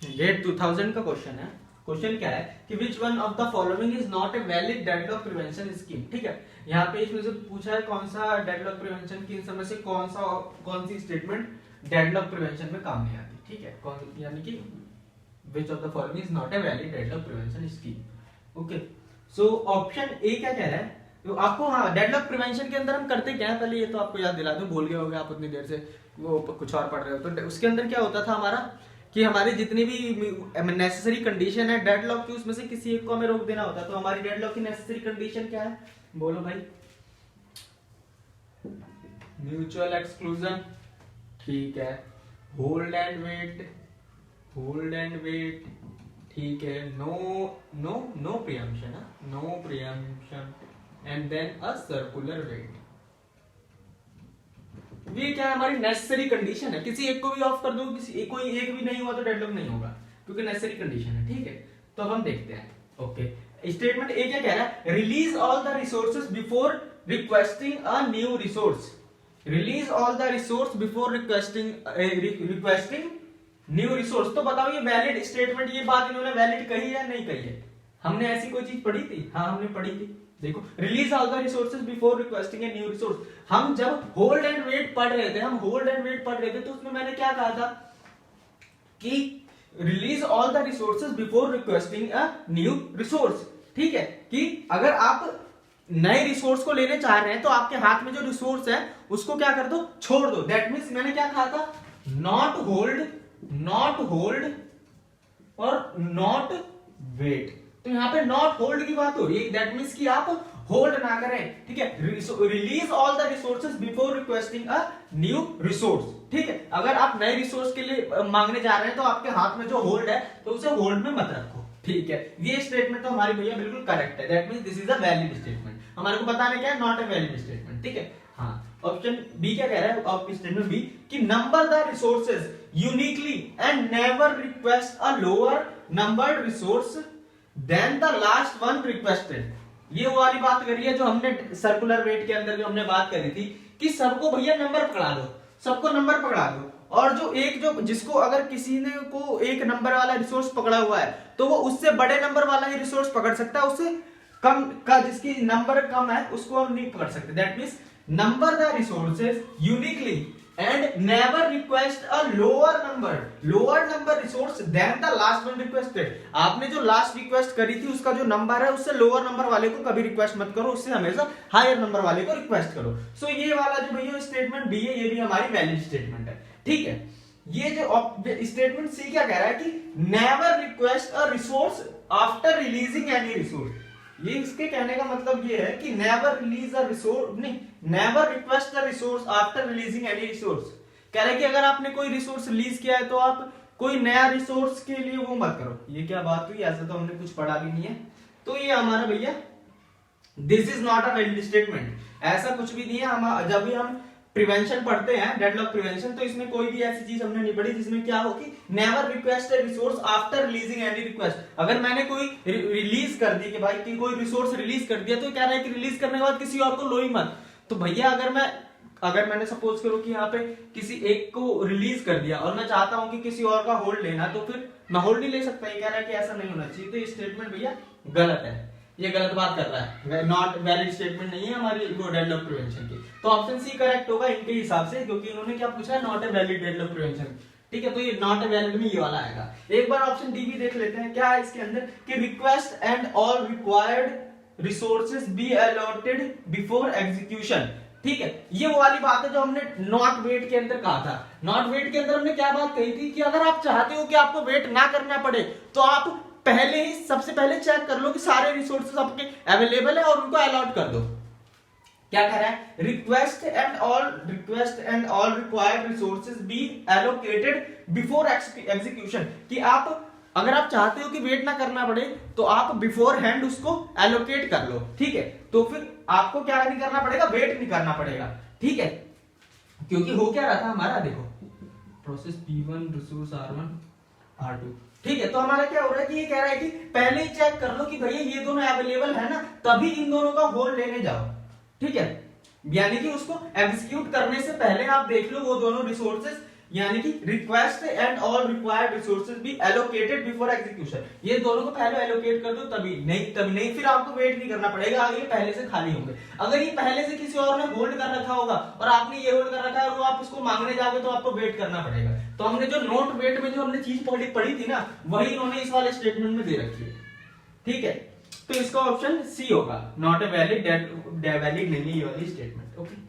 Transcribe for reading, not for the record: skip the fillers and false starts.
Gate 2000 का question है। Question क्या है कि which one of the following is not a valid deadlock prevention scheme. ठीक है, यहाँ पे इसमें से पूछा है कौन सा डेडलॉक प्रिवेंशन की समय से कौन सी स्टेटमेंट डेडलॉक प्रिवेंशन में काम नहीं आती। ठीक है, कौन, यानी कि which of the following is not a valid deadlock prevention scheme. Okay, so option A क्या कह रहा है तो आपको, हाँ, डेडलॉक प्रिवेंशन के अंदर हम करते क्या है, पहले ये तो आपको याद दिला दूं, भूल गए होंगे आप उतनी देर से, वो कुछ और पढ़ रहे हो। तो उसके अंदर क्या होता था हमारा कि हमारी जितनी भी नेसेसरी कंडीशन है डेडलॉक की, उसमें से किसी एक को हमें रोक देना होता है। तो हमारी डेडलॉक की नेसेसरी कंडीशन क्या है, बोलो भाई? म्यूचुअल एक्सक्लूजन, ठीक है। Hold and wait, hold and wait, ठीक है। No preemption, no preemption, and then a circular wait. ये क्या है, हमारी नेसेसरी कंडीशन है। किसी एक को भी ऑफ कर दो, कोई एक भी नहीं हुआ तो डेडलॉक नहीं होगा, क्योंकि नेसेसरी कंडीशन है। ठीक है, तो अब हम देखते हैं। ओके, स्टेटमेंट ए क्या कह रहा है, release all the resources before requesting a new resource. Release all the resource before requesting new resource. तो बताओ ये वैलिड स्टेटमेंट, ये बात इन्होंने वैलिड कही है नहीं कही है? हमने ऐसी कोई चीज पढ़ी थी? हाँ, हमने पढ़ी थी। देखो, release all the resources before requesting a new resource. हम जब होल्ड एंड वेट पढ़ रहे थे, तो उसमें मैंने क्या कहा था कि release all the resources before requesting a new resource. ठीक है, कि अगर आप नए रिसोर्स को लेने चाह रहे हैं तो आपके हाथ में जो रिसोर्स है उसको क्या कर दो, छोड़ दो। दैट मीन्स मैंने क्या कहा था, नॉट होल्ड और नॉट वेट। तो यहाँ पे नॉट होल्ड की बात हो रही है, दैट मीन्स कि आप होल्ड ना करें। ठीक है, release all the resources before requesting a new resource. ठीक है, अगर आप नए रिसोर्स के लिए मांगने जा रहे हैं तो आपके हाथ में जो होल्ड है तो उसे होल्ड में मत रखो। ठीक है, ये स्टेटमेंट तो हमारी भैया बिल्कुल करेक्ट है। That means this is a valid statement. हमारे को बताना क्या है, नॉट ए वैलिड स्टेटमेंट। ठीक है, हाँ। ऑप्शन बी क्या कह रहा है, ऑप्शन स्टेटमेंट बी, कि number the resources uniquely and never request a lower numbered resource than the last one requested. ये वो वाली बात करी है जो हमने सर्कुलर वेट के अंदर जो हमने बात करी थी कि सबको भैया नंबर पकड़ा दो, सबको नंबर पकड़ा दो, और जो जिसको अगर किसी ने को एक नंबर वाला रिसोर्स पकड़ा हुआ है तो वो उससे बड़े नंबर वाला ही रिसोर्स पकड़ सकता है, उससे कम का जिसकी नंबर कम है उसको हम नहीं पकड़ सकते। That means number the resources uniquely and never request a lower number resource than the last one requested. आपने जो लास्ट रिक्वेस्ट करी थी उसका जो नंबर है उससे लोअर नंबर वाले को कभी रिक्वेस्ट मत करो, उससे हमेशा हायर नंबर वाले को रिक्वेस्ट करो। सो ये वाला जो भैया स्टेटमेंट बी है ये भी हमारी वैलिड स्टेटमेंट है। ठीक है, ये जो स्टेटमेंट सी क्या कह रहा है कि never request a resource after releasing any resource. ये इसके कहने का मतलब ये है कि नेवर रिलीज अ रिसोर्स, नहीं, never request a resource after releasing any resource. कह रहा है कि अगर आपने कोई रिसोर्स रिलीज किया है तो आप कोई नया रिसोर्स के लिए वो मत करो। ये क्या बात हुई, ऐसा तो हमने कुछ पढ़ा भी नहीं है। तो ये हमारा भैया this is not a valid statement, ऐसा कुछ भी नहीं है। हम जब भी हम प्रिवेंशन पढ़ते हैं, डेडलॉक प्रिवेंशन, तो इसमें कोई भी ऐसी चीज हमने नहीं पढ़ी जिसमें क्या हो कि नेवर रिक्वेस्ट ए resource after releasing any request. अगर मैंने कोई रिलीज कर दी कि भाई कि कोई रिसोर्स रिलीज कर दिया तो क्या रहा है कि रिलीज करने के बाद किसी और को लो ही मत। तो भैया अगर मैंने सपोज करो कि यहाँ पे किसी एक को रिलीज कर दिया और मैं चाहता हूं कि किसी और का होल्ड लेना, तो फिर मैं होल्ड नहीं ले सकता। ये कह रहा है कि ऐसा नहीं होना चाहिए। तो ये स्टेटमेंट भैया गलत है, ये गलत बात कर रहा है, नॉट वैलिड स्टेटमेंट नहीं है हमारी डेडलॉक प्रिवेंशन की। तो ऑप्शन सी करेक्ट होगा इनके हिसाब से, क्योंकि इन्होंने क्या पूछा है, not a valid deadlock prevention. ठीक है, तो ये नॉट ए वैलिड में ये वाला आएगा। एक बार ऑप्शन डी भी देख लेते हैं, क्या है इसके अंदर कि request and all required resources be allotted before execution. ठीक है, ये वो वाली बात है जो हमने नॉट वेट के अंदर कहा था। नॉट वेट के अंदर हमने क्या बात कही थी कि अगर आप चाहते हो कि आपको वेट ना करना पड़े तो आप पहले ही सबसे पहले चेक कर लो कि सारे रिसोर्सेज आपके अवेलेबल है और उनको अलॉट कर दो। क्या कह रहा है, request and all required resources B allocated before execution. कि आप अगर आप चाहते हो कि वेट ना करना पड़े तो आप बिफोर हैंड उसको एलोकेट कर लो। ठीक है, तो फिर आपको क्या नहीं करना पड़ेगा, वेट नहीं करना पड़ेगा। ठीक है, क्योंकि हो क्या रहा था हमारा, देखो process P1 resource R1 R2। ठीक है, तो हमारा क्या हो रहा है कि ये कह रहा है कि पहले ही चेक कर लो कि भैया ये दोनों अवेलेबल है ना, तभी इन दोनों का होल्ड लेने जाओ। ठीक है, यानी कि उसको एग्जीक्यूट करने से पहले आप देख लो वो दोनों रिसोर्सेज यानी कि request and all required resources B allocated before execution, ये दोनों को पहले एलोकेट कर दो, तभी नहीं फिर आपको वेट नहीं करना पड़ेगा, आगे पहले से खाली होंगे। अगर ये पहले से किसी और ने होल्ड कर रखा होगा और आपने ये होल्ड कर रखा है और वो आप उसको मांगने जाओगे तो आपको वेट करना पड़ेगा। तो हमने जो नोट वेट में जो हमने चीज पढ़ी थी ना, वही इन्होंने इस वाले स्टेटमेंट में दे रखी है, ठीक है। तो इसका ऑप्शन सी होगा, नॉट ए वैलिड नहीं है ये वाली स्टेटमेंट, ओके।